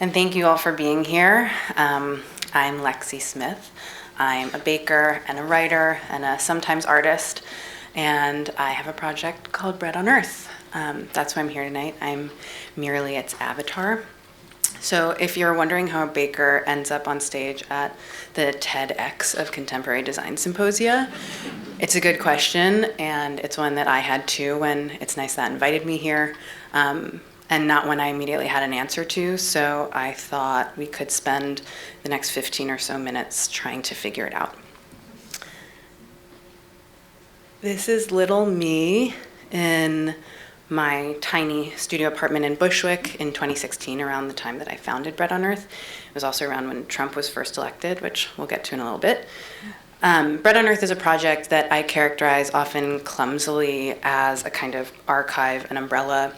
And thank you all for being here. I'm Lexie Smith. I'm a baker and a writer and a sometimes artist, and I have a project called Bread on Earth. That's why I'm here tonight. I'm merely its avatar. So if you're wondering how a baker ends up on stage at the TEDx of Contemporary Design Symposia, it's a good question, and it's one that I had too when It's Nice That invited me here, and not one I immediately had an answer to, so I thought we could spend the next 15 or so minutes trying to figure it out. This is little me in my tiny studio apartment in Bushwick in 2016, around the time that I founded Bread on Earth. It was also around when Trump was first elected, which we'll get to in a little bit. Bread on Earth is a project that I characterize often clumsily as a kind of archive, an umbrella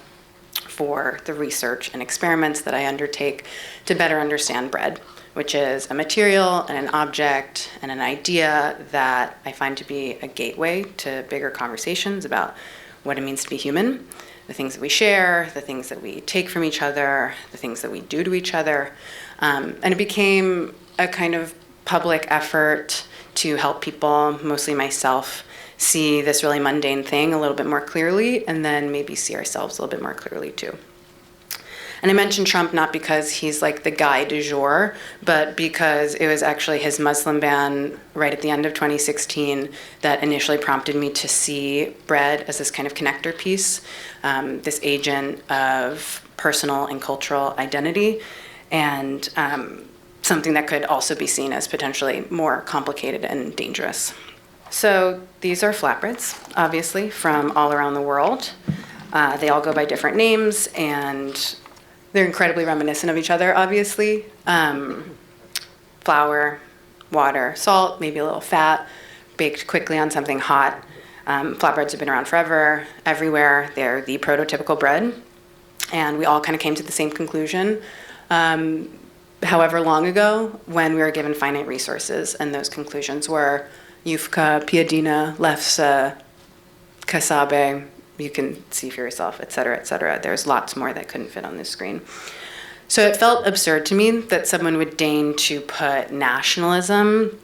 for the research and experiments that I undertake to better understand bread, which is a material and an object and an idea that I find to be a gateway to bigger conversations about what it means to be human, the things that we share, the things that we take from each other, the things that we do to each other. And it became a kind of public effort to help people, mostly myself, see this really mundane thing a little bit more clearly, and then maybe see ourselves a little bit more clearly too. And I mentioned Trump not because he's like the guy du jour, but because it was actually his Muslim ban right at the end of 2016 that initially prompted me to see bread as this kind of connector piece, this agent of personal and cultural identity, and something that could also be seen as potentially more complicated and dangerous. So these are flatbreads, obviously, from all around the world. They all go by different names, and they're incredibly reminiscent of each other, obviously. Flour, water, salt, maybe a little fat, baked quickly on something hot. Flatbreads have been around forever, everywhere. They're the prototypical bread, and we all kind of came to the same conclusion however long ago, when we were given finite resources, and those conclusions were Yufka, piadina, lefse, casabe, you can see for yourself, et cetera, et cetera. There's lots more that couldn't fit on this screen. So it felt absurd to me that someone would deign to put nationalism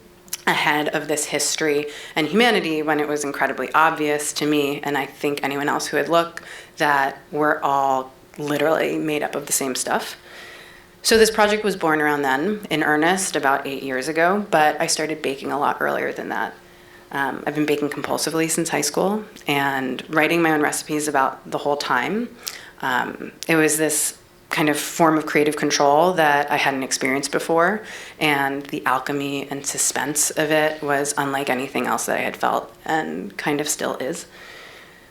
ahead of this history and humanity when it was incredibly obvious to me, and I think anyone else who would look, that we're all literally made up of the same stuff. So this project was born around then, in earnest, about 8 years ago, but I started baking a lot earlier than that. I've been baking compulsively since high school and writing my own recipes about the whole time. It was this kind of form of creative control that I hadn't experienced before, and the alchemy and suspense of it was unlike anything else that I had felt, and kind of still is.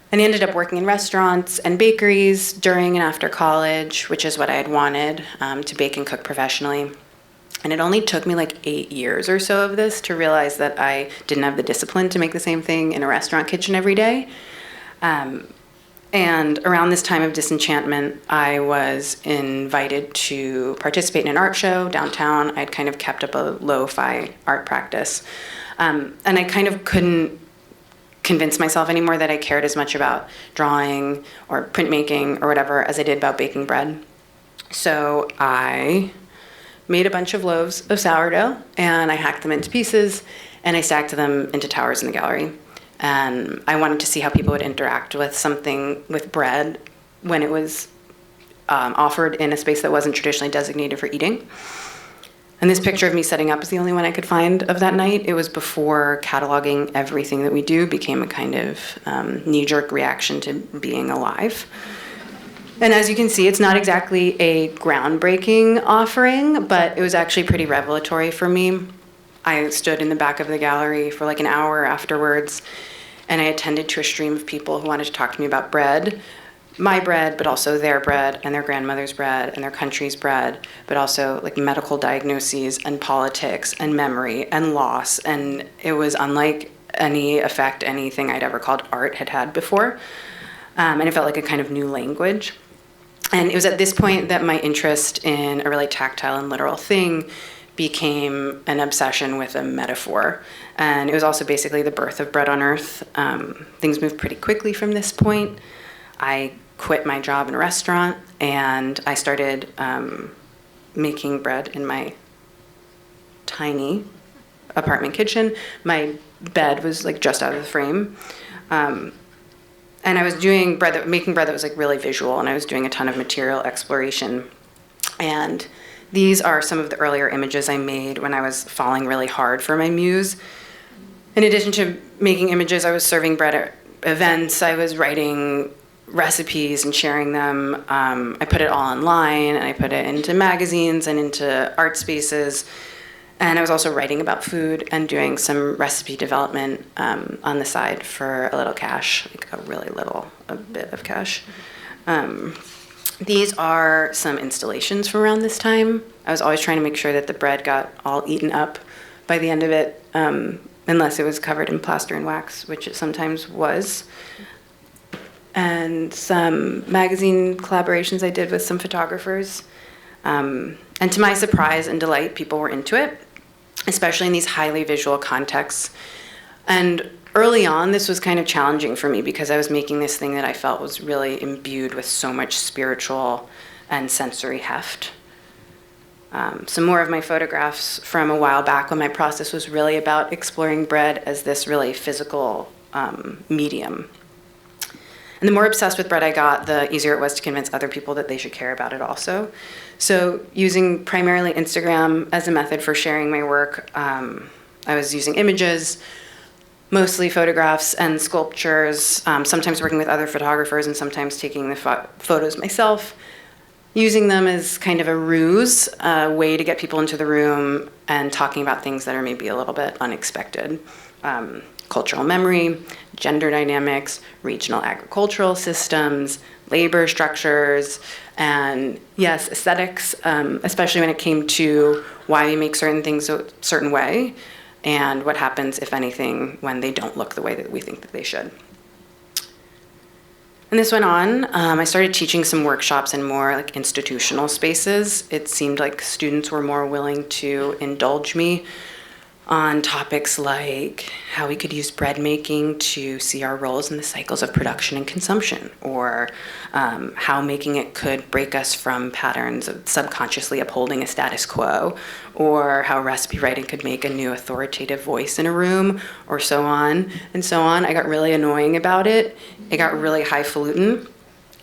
And I ended up working in restaurants and bakeries during and after college, which is what I had wanted, to bake and cook professionally. And it only took me like 8 years or so of this to realize that I didn't have the discipline to make the same thing in a restaurant kitchen every day. And around this time of disenchantment, I was invited to participate in an art show downtown. I'd kind of kept up a lo-fi art practice. And I kind of couldn't convince myself anymore that I cared as much about drawing or printmaking or whatever as I did about baking bread. So I made a bunch of loaves of sourdough, and I hacked them into pieces, and I stacked them into towers in the gallery. And I wanted to see how people would interact with something, with bread, when it was offered in a space that wasn't traditionally designated for eating. And this picture of me setting up is the only one I could find of that night. It was before cataloging everything that we do became a kind of knee-jerk reaction to being alive. And as you can see, it's not exactly a groundbreaking offering, but it was actually pretty revelatory for me. I stood in the back of the gallery for like an hour afterwards, and I attended to a stream of people who wanted to talk to me about bread, my bread, but also their bread and their grandmother's bread and their country's bread, but also like medical diagnoses and politics and memory and loss. And it was unlike any effect anything I'd ever called art had had before. And it felt like a kind of new language. And it was at this point that my interest in a really tactile and literal thing became an obsession with a metaphor. And it was also basically the birth of Bread on Earth. Things moved pretty quickly from this point. I quit my job in a restaurant, and I started making bread in my tiny apartment kitchen. My bed was like just out of the frame. And I was doing making bread that was like really visual, and I was doing a ton of material exploration. And these are some of the earlier images I made when I was falling really hard for my muse. In addition to making images, I was serving bread at events. I was writing recipes and sharing them. I put it all online, and I put it into magazines and into art spaces. And I was also writing about food and doing some recipe development on the side for a little cash, like a bit of cash. These are some installations from around this time. I was always trying to make sure that the bread got all eaten up by the end of it, unless it was covered in plaster and wax, which it sometimes was. And some magazine collaborations I did with some photographers. And to my surprise and delight, people were into it, especially in these highly visual contexts. And early on, this was kind of challenging for me because I was making this thing that I felt was really imbued with so much spiritual and sensory heft. Some more of my photographs from a while back when my process was really about exploring bread as this really physical medium. And the more obsessed with bread I got, the easier it was to convince other people that they should care about it also. So using primarily Instagram as a method for sharing my work, I was using images, mostly photographs and sculptures, sometimes working with other photographers and sometimes taking the photos myself, using them as kind of a ruse, a way to get people into the room and talking about things that are maybe a little bit unexpected. Cultural memory, gender dynamics, regional agricultural systems, labor structures, and yes, aesthetics, especially when it came to why we make certain things a certain way and what happens, if anything, when they don't look the way that we think that they should. And this went on. I started teaching some workshops in more like institutional spaces. It seemed like students were more willing to indulge me on topics like how we could use bread making to see our roles in the cycles of production and consumption, or how making it could break us from patterns of subconsciously upholding a status quo, or how recipe writing could make a new authoritative voice in a room, or so on and so on. I got really annoying about it. It got really highfalutin.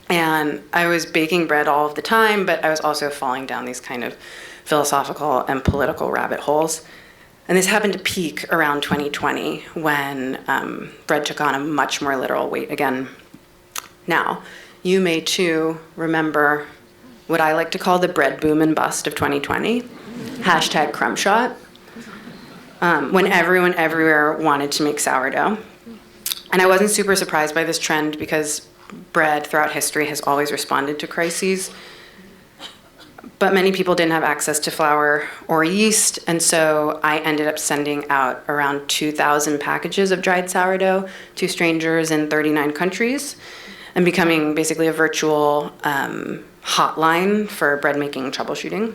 And I was baking bread all of the time, but I was also falling down these kind of philosophical and political rabbit holes. And this happened to peak around 2020 when bread took on a much more literal weight again. Now, you may too remember what I like to call the bread boom and bust of 2020, hashtag crumb shot, when everyone everywhere wanted to make sourdough. And I wasn't super surprised by this trend because bread throughout history has always responded to crises. But many people didn't have access to flour or yeast, and so I ended up sending out around 2,000 packages of dried sourdough to strangers in 39 countries and becoming basically a virtual hotline for bread making troubleshooting.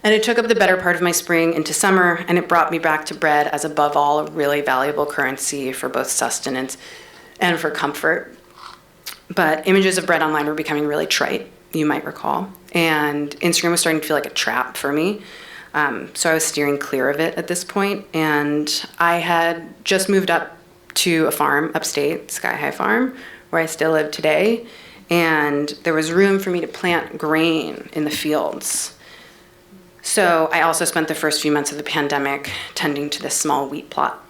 And it took up the better part of my spring into summer, and it brought me back to bread as, above all, a really valuable currency for both sustenance and for comfort. But images of bread online were becoming really trite, you might recall. And Instagram was starting to feel like a trap for me. So I was steering clear of it at this point. And I had just moved up to a farm upstate, Sky High Farm, where I still live today. And there was room for me to plant grain in the fields. So I also spent the first few months of the pandemic tending to this small wheat plot.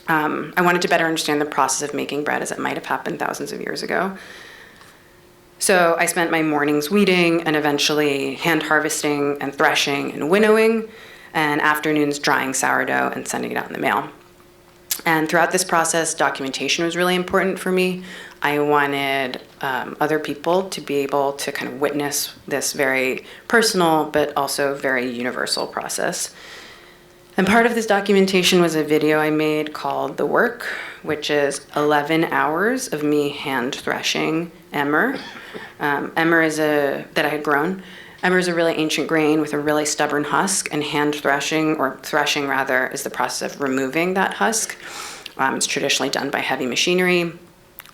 I wanted to better understand the process of making bread as it might have happened thousands of years ago. So I spent my mornings weeding and eventually hand harvesting and threshing and winnowing, and afternoons drying sourdough and sending it out in the mail. And throughout this process, documentation was really important for me. I wanted other people to be able to kind of witness this very personal but also very universal process. And part of this documentation was a video I made called The Work, which is 11 hours of me hand threshing emmer. Emmer is that I had grown. Emmer is a really ancient grain with a really stubborn husk, and hand threshing, or threshing rather, is the process of removing that husk. It's traditionally done by heavy machinery,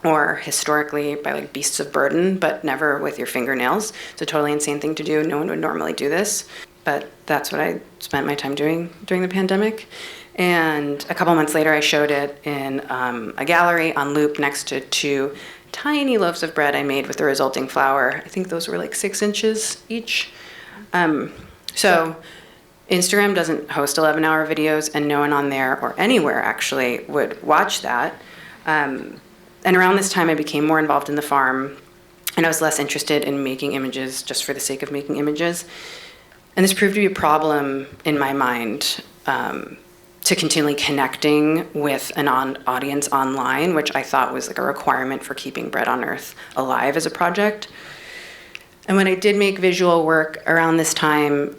or historically by like beasts of burden, but never with your fingernails. It's a totally insane thing to do. No one would normally do this, but that's what I spent my time doing during the pandemic. And a couple months later, I showed it in a gallery on loop next to 2 tiny loaves of bread I made with the resulting flour. I think those were like 6 inches each. So Instagram doesn't host 11-hour videos, and no one on there or anywhere actually would watch that. And around this time, I became more involved in the farm, and I was less interested in making images just for the sake of making images. And this proved to be a problem in my mind, to continually connecting with an audience online, which I thought was like a requirement for keeping Bread on Earth alive as a project. And when I did make visual work around this time,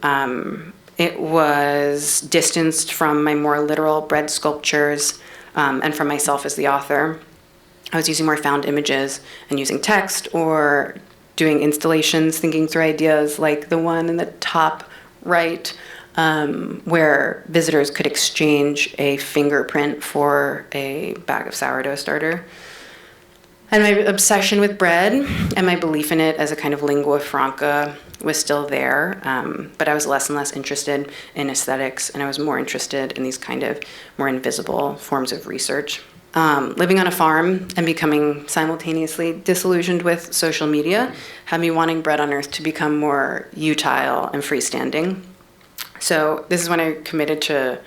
it was distanced from my more literal bread sculptures and from myself as the author. I was using more found images and using text or doing installations, thinking through ideas like the one in the top right, where visitors could exchange a fingerprint for a bag of sourdough starter. And my obsession with bread and my belief in it as a kind of lingua franca was still there, but I was less and less interested in aesthetics, and I was more interested in these kind of more invisible forms of research. Living on a farm and becoming simultaneously disillusioned with social media had me wanting Bread on Earth to become more utile and freestanding. So this is when I committed to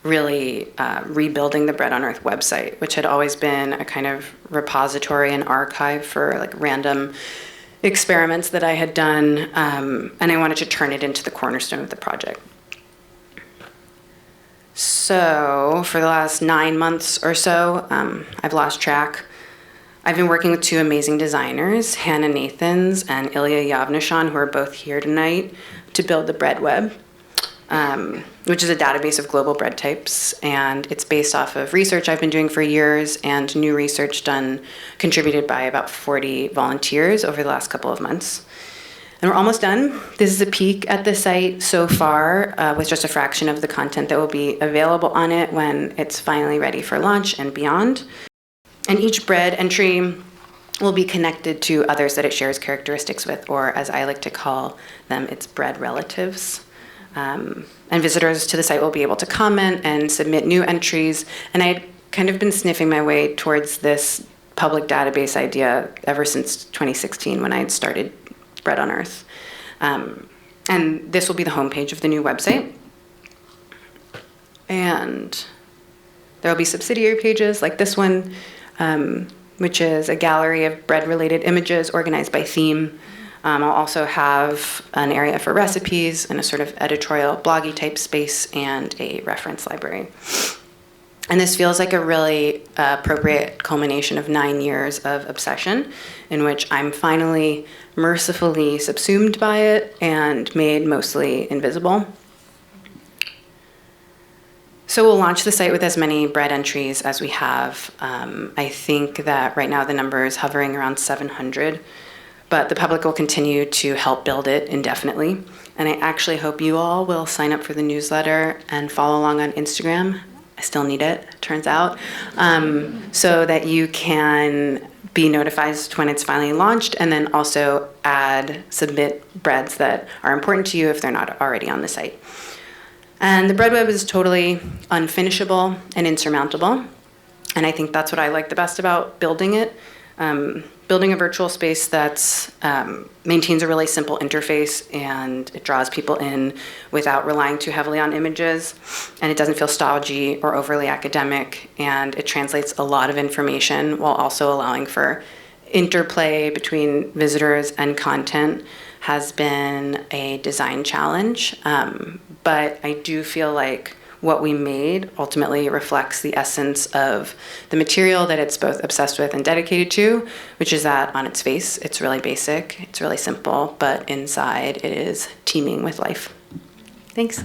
really rebuilding the Bread on Earth website, which had always been a kind of repository and archive for like random experiments that I had done, and I wanted to turn it into the cornerstone of the project. So for the last 9 months or so, I've lost track. I've been working with 2 amazing designers, Hannah Nathans and Ilya Yavnishan, who are both here tonight, to build the Bread Web, which is a database of global bread types. And it's based off of research I've been doing for years and new research contributed by about 40 volunteers over the last couple of months. And we're almost done. This is a peek at the site so far, with just a fraction of the content that will be available on it when it's finally ready for launch and beyond. And each bread entry will be connected to others that it shares characteristics with, or as I like to call them, its bread relatives. And visitors to the site will be able to comment and submit new entries. And I'd kind of been sniffing my way towards this public database idea ever since 2016 when I had started Bread on Earth. And this will be the homepage of the new website. And there will be subsidiary pages like this one, which is a gallery of bread-related images organized by theme. I'll also have an area for recipes and a sort of editorial bloggy type space and a reference library. And this feels like a really appropriate culmination of 9 years of obsession in which I'm finally mercifully subsumed by it and made mostly invisible. So we'll launch the site with as many bread entries as we have. I think that right now the number is hovering around 700, but the public will continue to help build it indefinitely. And I actually hope you all will sign up for the newsletter and follow along on Instagram. I still need it, turns out, so that you can be notified when it's finally launched, and then also submit breads that are important to you if they're not already on the site. And the Bread Web is totally unfinishable and insurmountable, and I think that's what I like the best about building it. Building a virtual space that maintains a really simple interface, and it draws people in without relying too heavily on images, and it doesn't feel stodgy or overly academic, and it translates a lot of information while also allowing for interplay between visitors and content has been a design challenge, but I do feel like what we made ultimately reflects the essence of the material that it's both obsessed with and dedicated to, which is that on its face, it's really basic, it's really simple, but inside it is teeming with life. Thanks.